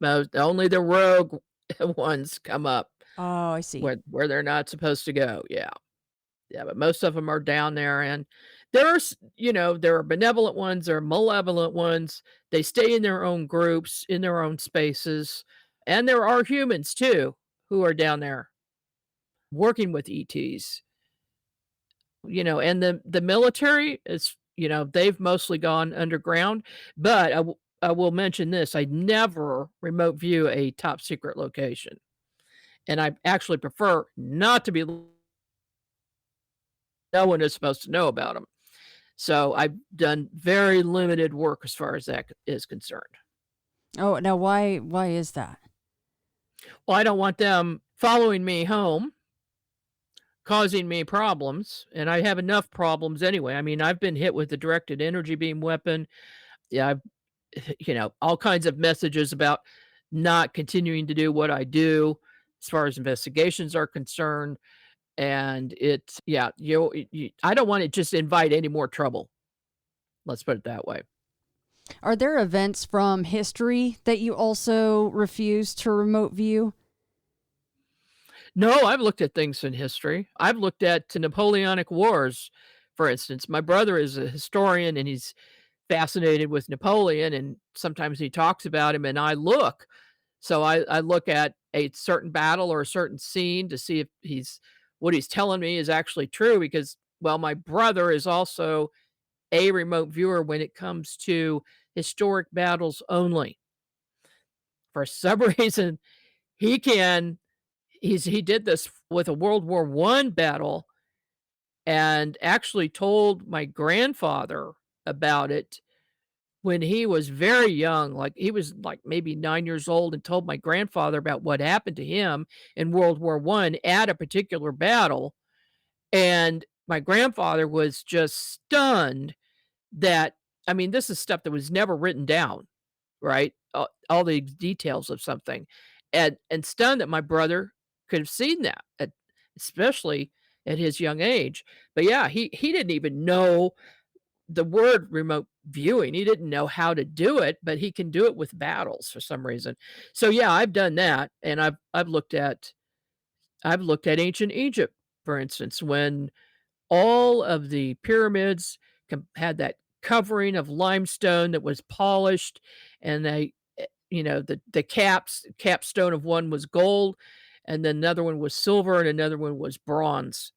Only the rogue ones come up.
Oh, I see.
Where they're not supposed to go. Yeah. Yeah, but most of them are down there. And there are benevolent ones, there are malevolent ones. They stay in their own groups, in their own spaces. And there are humans too who are down there working with ETs. And the military is, they've mostly gone underground. But I will mention this: I never remote view a top secret location, and I actually prefer not to be. No one is supposed to know about them. So I've done very limited work as far as that is concerned.
Oh, now why is that?
Well, I don't want them following me home, causing me problems, and I have enough problems anyway. I mean, I've been hit with a directed energy beam weapon. Yeah, I've all kinds of messages about not continuing to do what I do as far as investigations are concerned. And it's, yeah, I don't want to just invite any more trouble. Let's put it that way.
Are there events from history that you also refuse to remote view?
No, I've looked at things in history. I've looked at the Napoleonic Wars, for instance. My brother is a historian and he's fascinated with Napoleon, and sometimes he talks about him, and I look. So I look at a certain battle or a certain scene to see if what he's telling me is actually true because, well, my brother is also a remote viewer when it comes to historic battles only. For some reason, he can he did this with a World War I battle and actually told my grandfather about it when he was very young, like he was like maybe 9 years old, and told my grandfather about what happened to him in World War I at a particular battle. And my grandfather was just stunned that, I mean, this is stuff that was never written down, right? All the details of something, and stunned that my brother could have seen that, especially at his young age. But yeah, he didn't even know the word remote viewing. He didn't know how to do it, but he can do it with battles for some reason. So yeah, I've done that, and I've looked at ancient Egypt, for instance, when all of the pyramids had that covering of limestone that was polished, and the capstone of one was gold, and then another one was silver, and another one was bronze,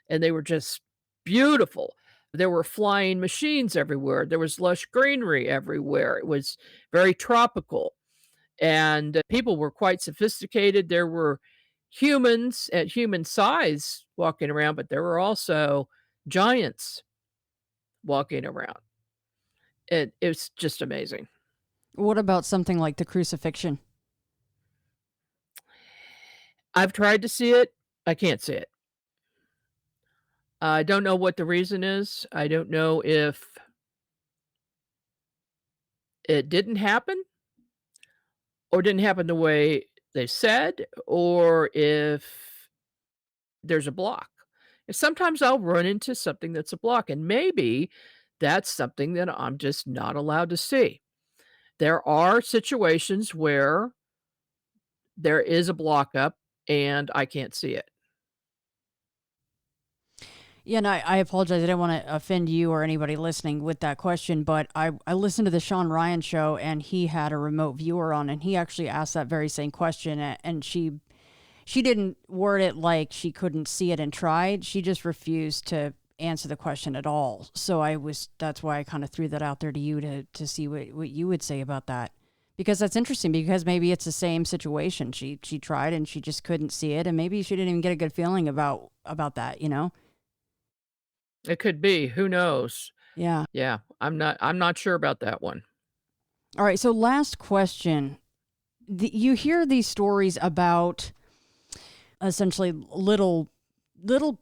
and they were just beautiful. There were flying machines everywhere. There was lush greenery everywhere. It was very tropical, and people were quite sophisticated. There were humans at human size walking around, but there were also giants walking around. It's just amazing.
What about something like the crucifixion?
I've tried to see it. I can't see it. I don't know what the reason is. I don't know if it didn't happen or didn't happen the way they said, or if there's a block. And sometimes I'll run into something that's a block, and maybe that's something that I'm just not allowed to see. There are situations where there is a block up and I can't see it.
Yeah, and I apologize. I didn't want to offend you or anybody listening with that question, but I listened to the Sean Ryan show and he had a remote viewer on and he actually asked that very same question and she didn't word it like she couldn't see it and tried. She just refused to answer the question at all. So that's why I kind of threw that out there to you to see what you would say about that. Because that's interesting because maybe it's the same situation. She tried and she just couldn't see it and maybe she didn't even get a good feeling about that, you know?
It could be, who knows?
Yeah.
Yeah, I'm not sure about that one.
All right. So last question. You hear these stories about essentially little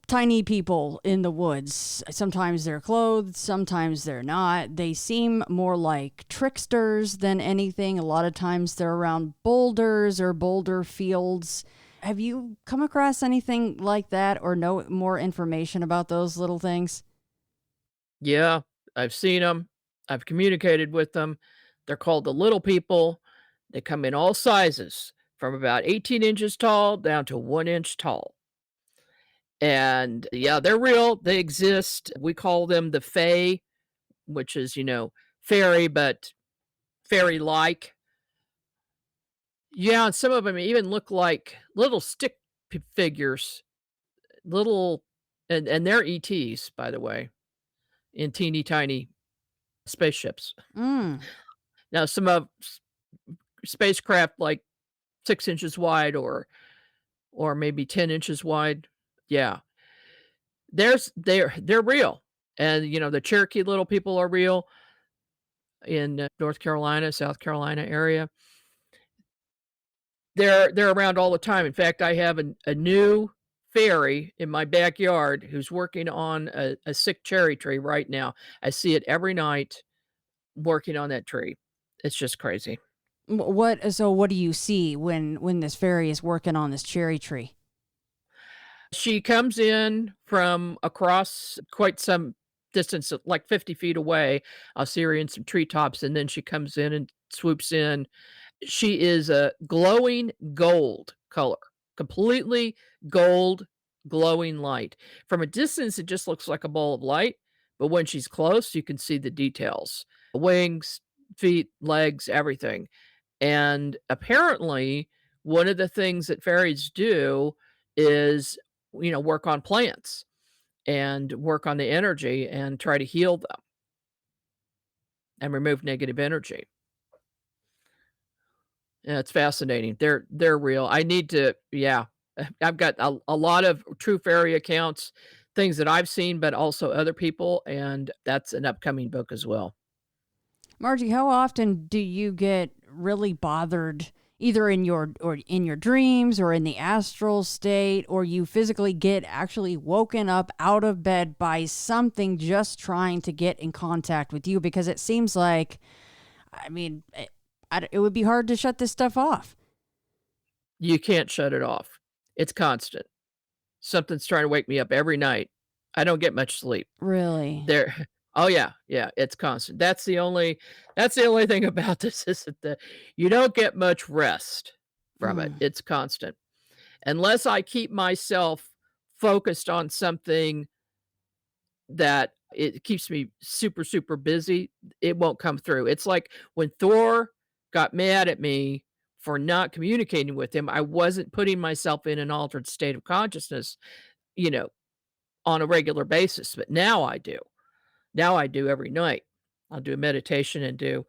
tiny people in the woods. Sometimes they're clothed, sometimes they're not. They seem more like tricksters than anything. A lot of times they're around boulders or boulder fields. Have you come across anything like that or know more information about those little things?
Yeah, I've seen them. I've communicated with them. They're called the little people. They come in all sizes, from about 18 inches tall down to 1 inch tall. And yeah, they're real. They exist. We call them the Fay, which is, fairy, but fairy-like. Yeah, and some of them even look like little stick figures, little, and they're ETs, by the way, in teeny tiny spaceships.
Mm.
Now, some of spacecraft like 6 inches wide or maybe 10 inches wide. Yeah. They're real. And, the Cherokee Little people are real in North Carolina, South Carolina area. They're around all the time. In fact, I have a new fairy in my backyard who's working on a sick cherry tree right now. I see it every night working on that tree. It's just crazy.
What do you see when this fairy is working on this cherry tree?
She comes in from across quite some distance, like 50 feet away. I'll see her in some treetops, and then she comes in and swoops in. She is a glowing gold color, completely gold, glowing light. From a distance, it just looks like a ball of light, but when she's close, you can see the details: wings, feet, legs, everything. And apparently, one of the things that fairies do is, work on plants and work on the energy and try to heal them and remove negative energy. Yeah, it's fascinating. They're real. I need to, yeah. I've got a lot of true fairy accounts, things that I've seen, but also other people, and that's an upcoming book as well.
Margie, how often do you get really bothered, either in your dreams or in the astral state, or you physically get actually woken up out of bed by something just trying to get in contact with you? Because it seems like, I mean, it would be hard to shut this stuff off.
You can't shut it off. It's constant. Something's trying to wake me up every night. I don't get much sleep.
Really?
Oh yeah, it's constant. That's the only thing about this is that you don't get much rest from it. It's constant. Unless I keep myself focused on something that it keeps me super, super busy, it won't come through. It's like when Thor got mad at me for not communicating with him, I wasn't putting myself in an altered state of consciousness, you know, on a regular basis, but now I do. Now I do every night. I'll do a meditation and do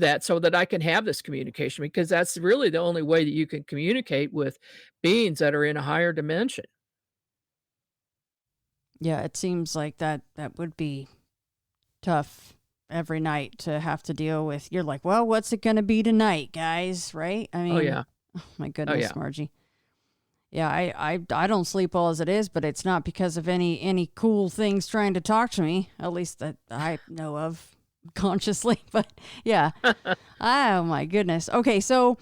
that so that I can have this communication, because that's really the only way that you can communicate with beings that are in a higher dimension.
Yeah, it seems like that would be tough every night to have to deal with. You're like, well, what's it going to be tonight, guys? Right? I mean,
Oh yeah.
Oh my goodness,
yeah.
Margie. Yeah, I don't sleep well as it is, but it's not because of any cool things trying to talk to me, at least that I know of consciously. But yeah. Oh my goodness. Okay, so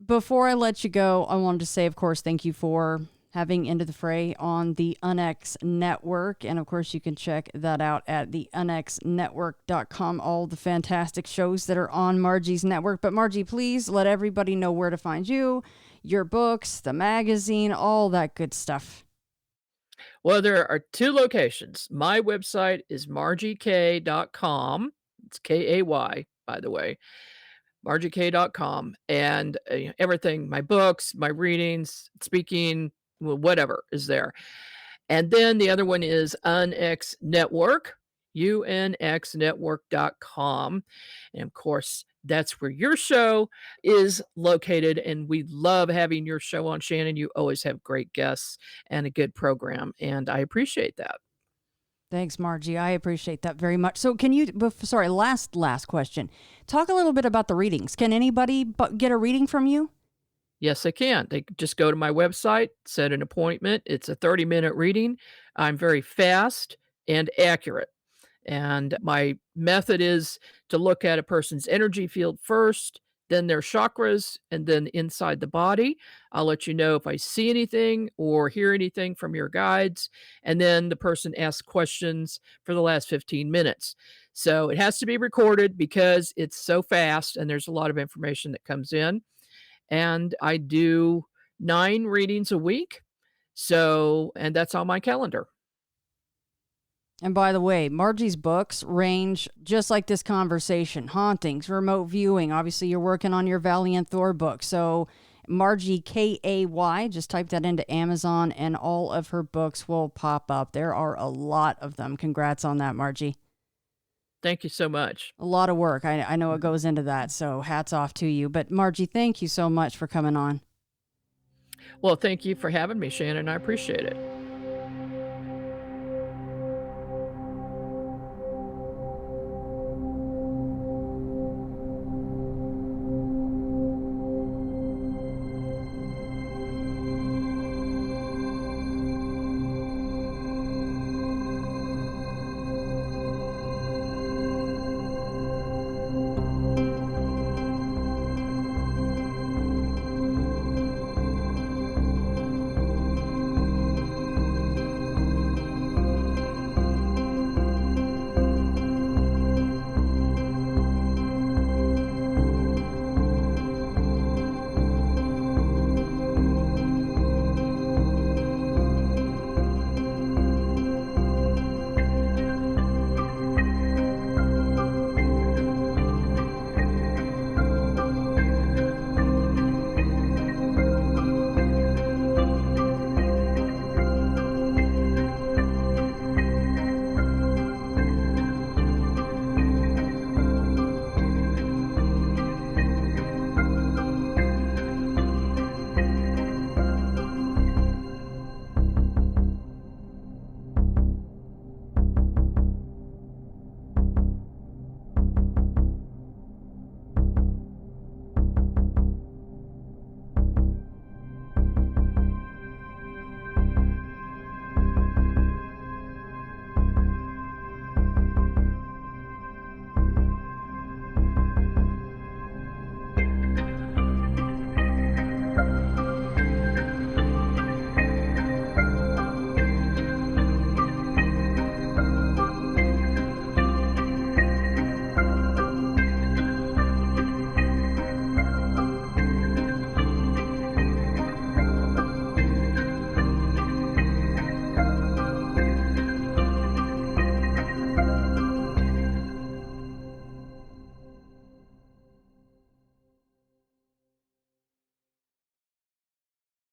before I let you go, I wanted to say, of course, thank you for having Into the Fray on the UNX Network. And of course, you can check that out at the unxnetwork.com, all the fantastic shows that are on Margie's network. But Margie, please let everybody know where to find you, your books, the magazine, all that good stuff.
Well, there are two locations. My website is margiek.com. It's K-A-Y, by the way. margiek.com. And everything, my books, my readings, speaking, whatever is there. And then the other one is UNX Network, unxnetwork.com. And of course, that's where your show is located. And we love having your show on, Shannon. You always have great guests and a good program. And I appreciate that.
Thanks, Margie. I appreciate that very much. So can you, sorry, last question. Talk a little bit about the readings. Can anybody get a reading from you?
Yes, I can. They just go to my website, set an appointment. It's a 30-minute reading. I'm very fast and accurate. And my method is to look at a person's energy field first, then their chakras, and then inside the body. I'll let you know if I see anything or hear anything from your guides. And then the person asks questions for the last 15 minutes. So it has to be recorded because it's so fast and there's a lot of information that comes in. And I do 9 readings a week. So, and that's on my calendar.
And by the way, Margie's books range just like this conversation: hauntings, remote viewing. Obviously, you're working on your Valiant Thor book. So Margie K-A-Y, just type that into Amazon and all of her books will pop up. There are a lot of them. Congrats on that, Margie.
Thank you so much.
A lot of work. I know it goes into that, so hats off to you. But Margie, thank you so much for coming on.
Well, thank you for having me, Shannon. I appreciate it.